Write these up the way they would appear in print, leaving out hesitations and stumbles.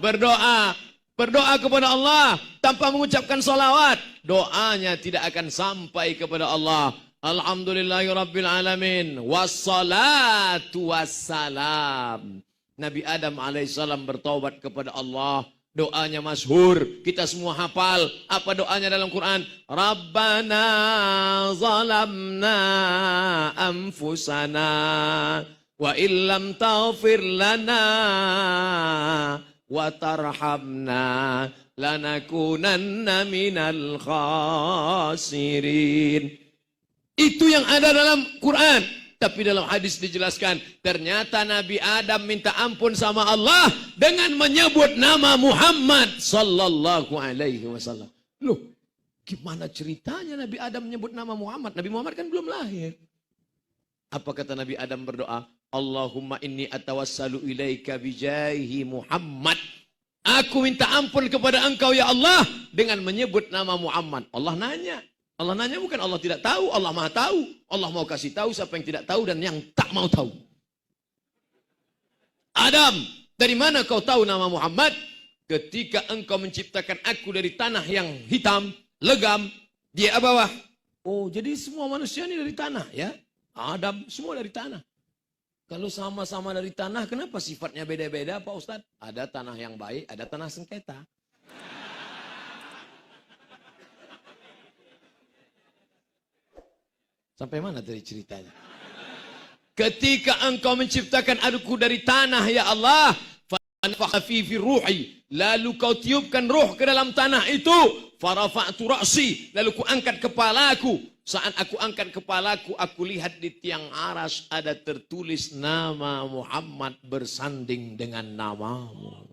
berdoa. Berdoa kepada Allah tanpa mengucapkan salawat, doanya tidak akan sampai kepada Allah. Alhamdulillahirabbil alamin wassalatu wassalam. Nabi Adam alaihissalam bertaubat kepada Allah. Doanya masyhur, kita semua hafal. Apa doanya dalam Quran? Rabbana zalamna anfusana wa illam taghfir lana wa tarhamna lanakunanna minal khasirin. Itu yang ada dalam Quran. Tapi dalam hadis dijelaskan, ternyata Nabi Adam minta ampun sama Allah dengan menyebut nama Muhammad sallallahu alaihi wasallam. Loh, gimana ceritanya Nabi Adam menyebut nama Muhammad? Nabi Muhammad kan belum lahir. Apa kata Nabi Adam berdoa? Allahumma inni atawassalu ilaika bijahi Muhammad. Aku minta ampun kepada engkau ya Allah dengan menyebut nama Muhammad. Allah nanya. Allah nanya bukan Allah tidak tahu, Allah maha tahu. Allah mau kasih tahu siapa yang tidak tahu dan yang tak mau tahu. Adam, dari mana kau tahu nama Muhammad? Ketika engkau menciptakan aku dari tanah yang hitam, legam, dia bawah. Oh, jadi semua manusia ini dari tanah ya? Adam semua dari tanah. Kalau sama-sama dari tanah, kenapa sifatnya beda-beda Pak Ustadz? Ada tanah yang baik, ada tanah sengketa. Sampai mana tadi ceritanya? Ketika engkau menciptakan aku dari tanah ya Allah, fanafakha fi ruhi, lalu kau tiupkan ruh ke dalam tanah itu, farafa'tu ra'si, lalu ku angkat kepalaku. Saat aku angkat kepalaku, aku lihat di tiang aras ada tertulis nama Muhammad bersanding dengan namamu.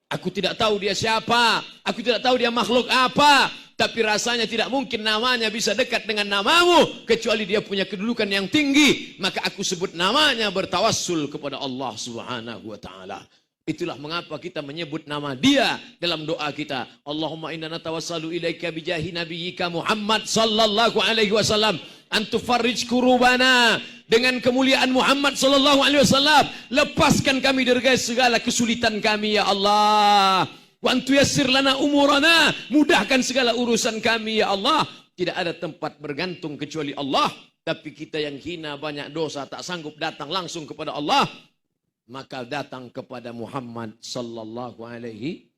Aku tidak tahu dia siapa, aku tidak tahu dia makhluk apa, tapi rasanya tidak mungkin namanya bisa dekat dengan namamu, kecuali dia punya kedudukan yang tinggi. Maka aku sebut namanya bertawassul kepada Allah subhanahu wa ta'ala. Itulah mengapa kita menyebut nama dia dalam doa kita. Allahumma inna natawassalu ilaika bijahi nabiyyika Muhammad sallallahu alaihi wasallam antufarrij kurubana. Dengan kemuliaan Muhammad sallallahu alaihi wasallam, lepaskan kami dari segala kesulitan kami ya Allah. Wa antuyassir lana umurana, mudahkan segala urusan kami ya Allah. Tidak ada tempat bergantung kecuali Allah. Tapi kita yang hina, banyak dosa, tak sanggup datang langsung kepada Allah, maka datang kepada Muhammad sallallahu alaihi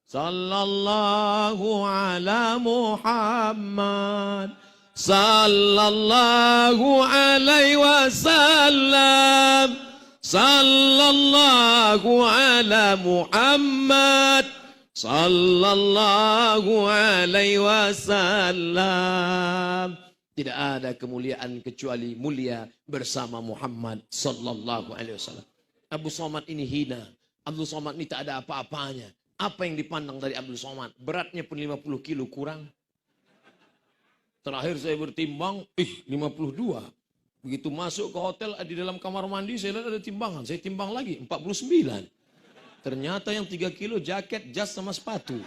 sallallahu ala Muhammad sallallahu alaihi wasallam sallallahu ala Muhammad sallallahu alaihi wasallam. Tidak ada kemuliaan kecuali mulia bersama Muhammad sallallahu alaihi wasallam. Abdul Somad ini hina. Abdul Somad ini tak ada apa-apanya. Apa yang dipandang dari Abdul Somad? Beratnya pun 50 kilo kurang. Terakhir saya bertimbang, 52. Begitu masuk ke hotel, di dalam kamar mandi saya lihat ada timbangan. Saya timbang lagi, 49. Ternyata yang 3 kilo jaket, jas sama sepatu.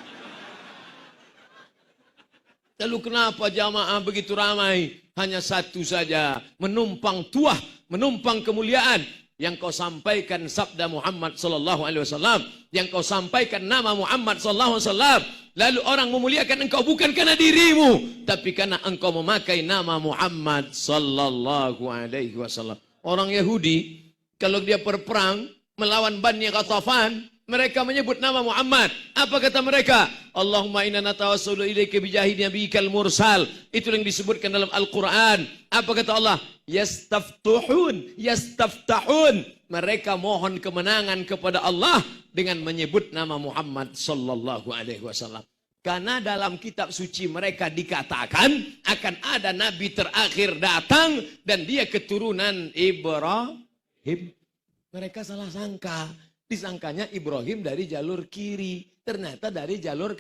Lalu kenapa jamaah begitu ramai? Hanya satu saja, menumpang tuah, menumpang kemuliaan. Yang kau sampaikan sabda Muhammad sallallahu alaihi wasallam, yang kau sampaikan nama Muhammad sallallahu alaihi wasallam, lalu orang memuliakan engkau bukan karena dirimu, tapi karena engkau memakai nama Muhammad sallallahu alaihi wasallam. Orang Yahudi kalau dia berperang melawan Bani Ghatafan, mereka menyebut nama Muhammad. Apa kata mereka? Allahumma inna natawassalu ilaika bijahi nabiyyikal mursal. Itu yang disebutkan dalam Al-Quran. Apa kata Allah? Yastaftahun, yastaftahun. Mereka mohon kemenangan kepada Allah dengan menyebut nama Muhammad sallallahu alaihi wasallam. Karena dalam kitab suci mereka dikatakan akan ada nabi terakhir datang dan dia keturunan Ibrahim. Mereka salah sangka. Disangkanya Ibrahim dari jalur kiri. Ternyata dari jalur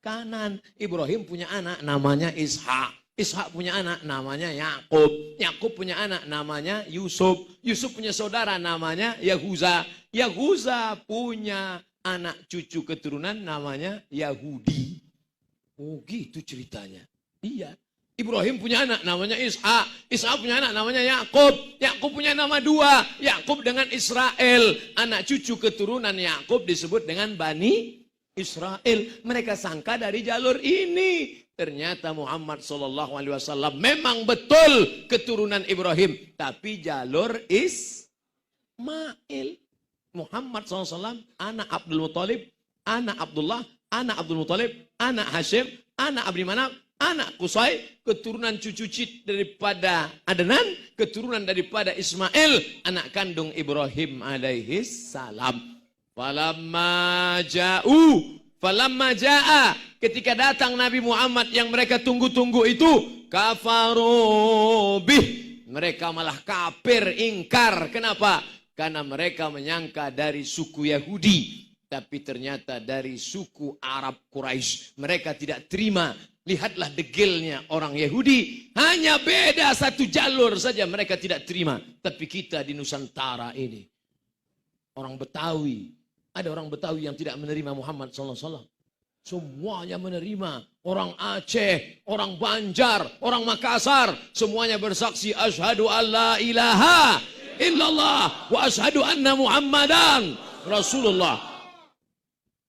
kanan. Ibrahim punya anak namanya Ishak. Ishak punya anak namanya Yakub. Yakub punya anak namanya Yusuf. Yusuf punya saudara namanya Yahuza. Yahuza punya anak cucu keturunan namanya Yahudi. Oh gitu ceritanya. Iya. Ibrahim punya anak namanya Ishak. Ishak punya anak namanya Yakub. Yakub punya nama dua. Yakub dengan Israel. Anak cucu keturunan Yakub disebut dengan Bani Israel. Mereka sangka dari jalur ini. Ternyata Muhammad SAW memang betul keturunan Ibrahim. Tapi jalur Ismail. Muhammad SAW anak Abdul Muttalib, anak Abdullah, anak Abdul Muttalib, anak Hashim, anak Abdi Manaf, anak Qusay, keturunan cucu cicit daripada Adnan, keturunan daripada Ismail, anak kandung Ibrahim alaihi salam. Falamma ja'a, ketika datang Nabi Muhammad yang mereka tunggu-tunggu itu, kafaru bih, mereka malah kafir, ingkar. Kenapa? Karena mereka menyangka dari suku Yahudi, tapi ternyata dari suku Arab Quraisy. Mereka tidak terima. Lihatlah degilnya orang Yahudi. Hanya beda satu jalur saja mereka tidak terima. Tapi kita di Nusantara ini, orang Betawi, ada orang Betawi yang tidak menerima Muhammad SAW. Semuanya menerima. Orang Aceh, orang Banjar, orang Makassar, semuanya bersaksi asyhadu alla ilaha illallah wa asyhadu anna Muhammadan Rasulullah.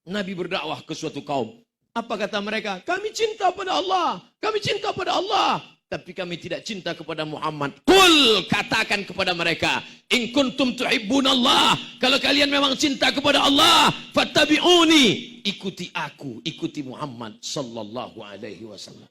Nabi berdakwah ke suatu kaum. Apa kata mereka? Kami cinta pada Allah. Kami cinta pada Allah. Tapi kami tidak cinta kepada Muhammad. Qul, katakan kepada mereka, in kuntum tuhibbunallah, kalau kalian memang cinta kepada Allah, fattabi'uni, ikuti aku, ikuti Muhammad sallallahu alaihi wasallam.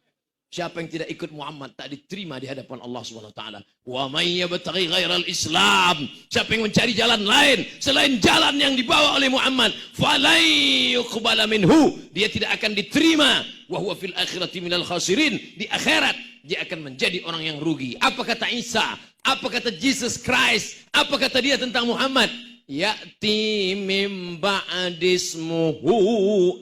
Siapa yang tidak ikut Muhammad tak diterima di hadapan Allah Subhanahu wa taala. Wa may yabtaghi ghairal Islam, siapa yang mencari jalan lain selain jalan yang dibawa oleh Muhammad, falai yuqbala minhu, dia tidak akan diterima. Wa huwa fil akhirati minal khasirin, di akhirat dia akan menjadi orang yang rugi. Apa kata Isa? Apa kata Jesus Christ? Apa kata dia tentang Muhammad? Ya'ti mim ba'dismuhu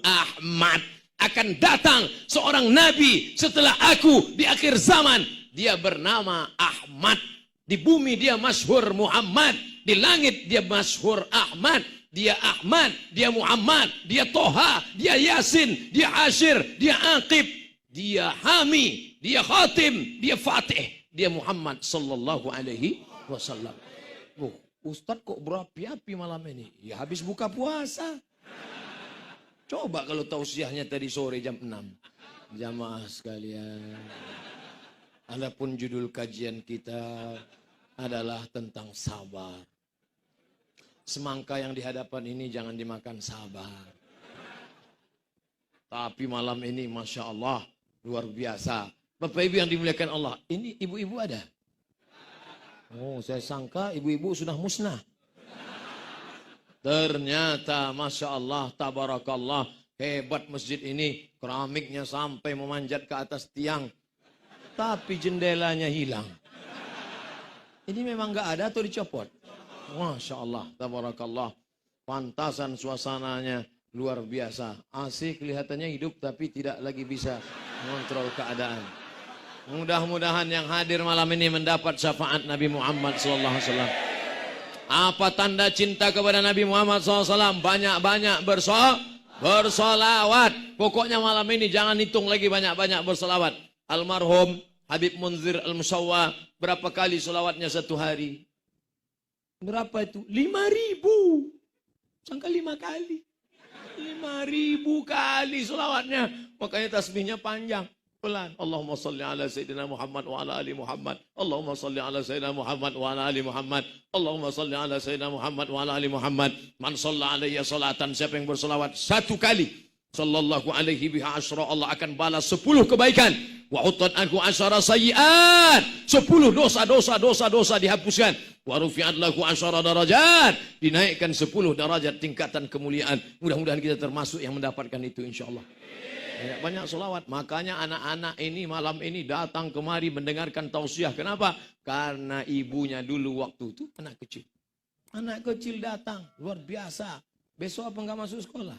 Ahmad. Akan datang seorang nabi setelah aku di akhir zaman. Dia bernama Ahmad. Di bumi dia masyhur Muhammad. Di langit dia masyhur Ahmad. Dia Ahmad, dia Muhammad, dia Toha, dia Yasin, dia Ashir, dia Aqib, dia Hami, dia Khatim, dia Fatih, dia Muhammad sallallahu alaihi wasallam. Ustaz kok berapi-api malam ini? Ya habis buka puasa. Coba kalau tausiahnya tadi sore jam 6. Jamaah sekalian. Adapun judul kajian kita adalah tentang sabar. Semangka yang di hadapan ini jangan dimakan sabar. Tapi malam ini Masya Allah luar biasa. Bapak Ibu yang dimuliakan Allah, ini ibu-ibu ada? Oh, saya sangka ibu-ibu sudah musnah. Ternyata Masya Allah, tabarakallah, hebat masjid ini. Keramiknya sampai memanjat ke atas tiang. Tapi jendelanya hilang. Ini memang nggak ada atau dicopot? Masya Allah, tabarakallah. Pantasan suasananya luar biasa. AC kelihatannya hidup tapi tidak lagi bisa mengontrol keadaan. Mudah-mudahan yang hadir malam ini mendapat syafaat Nabi Muhammad SAW. Apa tanda cinta kepada Nabi Muhammad SAW? Banyak-banyak bersolawat. Pokoknya malam ini jangan hitung lagi banyak-banyak bersolawat. Almarhum Habib Munzir Al-Musawwa, berapa kali solawatnya satu hari? Berapa itu? 5.000. Sangka 5 kali. 5.000 kali solawatnya. Makanya tasbihnya panjang. Pelan. Allahumma salli ala Sayyidina Muhammad wa ala ali Muhammad. Allahumma salli ala Sayyidina Muhammad wa ala ali Muhammad. Allahumma salli ala Sayyidina Muhammad wa ala ali Muhammad. Man shalla alaiya salatan. Siapa yang bersolawat 1 kali, sallallahu alaihi biha asyra, Allah akan balas 10 kebaikan. Wa utat anhu asyara sayyiat, 10 dosa dihapuskan. Wa rufi'at lahu asyara darajat, dinaikkan 10 derajat tingkatan kemuliaan. Mudah-mudahan kita termasuk yang mendapatkan itu insyaallah. Banyak solawat. Makanya anak-anak ini malam ini datang kemari mendengarkan tausiah. Kenapa? Karena ibunya dulu waktu itu anak kecil. Anak kecil datang, luar biasa. Besok apa enggak masuk sekolah?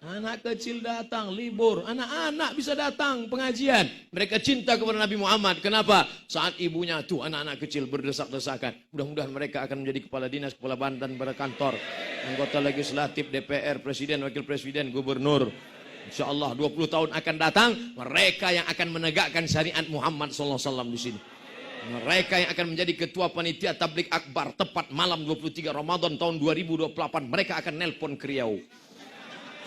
Anak kecil datang, libur. Anak-anak bisa datang pengajian. Mereka cinta kepada Nabi Muhammad. Kenapa? Saat ibunya tuh anak-anak kecil berdesak-desakan. Mudah-mudahan mereka akan menjadi kepala dinas, kepala bandan, berkantor, anggota legislatif, DPR, presiden, wakil presiden, gubernur. Insya Allah 20 tahun akan datang, mereka yang akan menegakkan syariat Muhammad SAW di sini. Mereka yang akan menjadi ketua panitia tablik akbar tepat malam 23 Ramadan tahun 2028. Mereka akan nelpon ke Riau.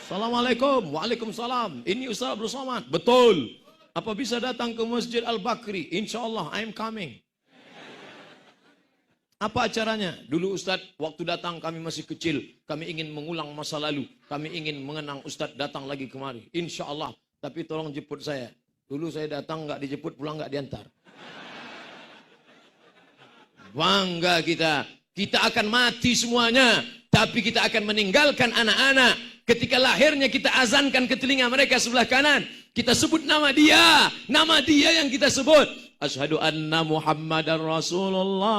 Assalamualaikum. Waalaikumsalam. Ini Ustaz Abdul Somad. Betul. Apa bisa datang ke Masjid Al-Bakri? Insya Allah, I'm coming. Apa acaranya? Dulu Ustaz, waktu datang kami masih kecil. Kami ingin mengulang masa lalu. Kami ingin mengenang Ustaz datang lagi kemari. Insya Allah. Tapi tolong jemput saya. Dulu saya datang nggak dijemput, pulang nggak diantar. Bangga kita. Kita akan mati semuanya. Tapi kita akan meninggalkan anak-anak. Ketika lahirnya kita azankan ke telinga mereka sebelah kanan. Kita sebut nama dia. Nama dia yang kita sebut. Asyhadu anna Muhammadar Rasulullah.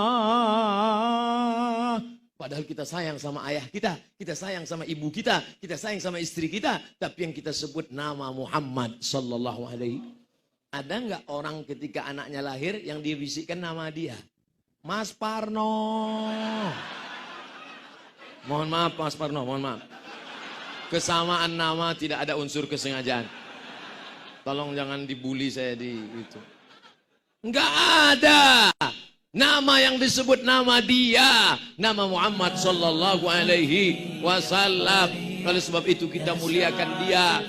Padahal kita sayang sama ayah kita sayang sama ibu kita sayang sama istri kita, tapi yang kita sebut nama Muhammad sallallahu alaihi. Ada nggak orang ketika anaknya lahir yang dibisikkan nama dia? Mas Parno. Mohon maaf Mas Parno, mohon maaf. Kesamaan nama tidak ada unsur kesengajaan. Tolong jangan dibully saya di itu. Enggak ada. Nama yang disebut nama dia, nama Muhammad sallallahu alaihi wasallam. Oleh sebab itu kita muliakan dia.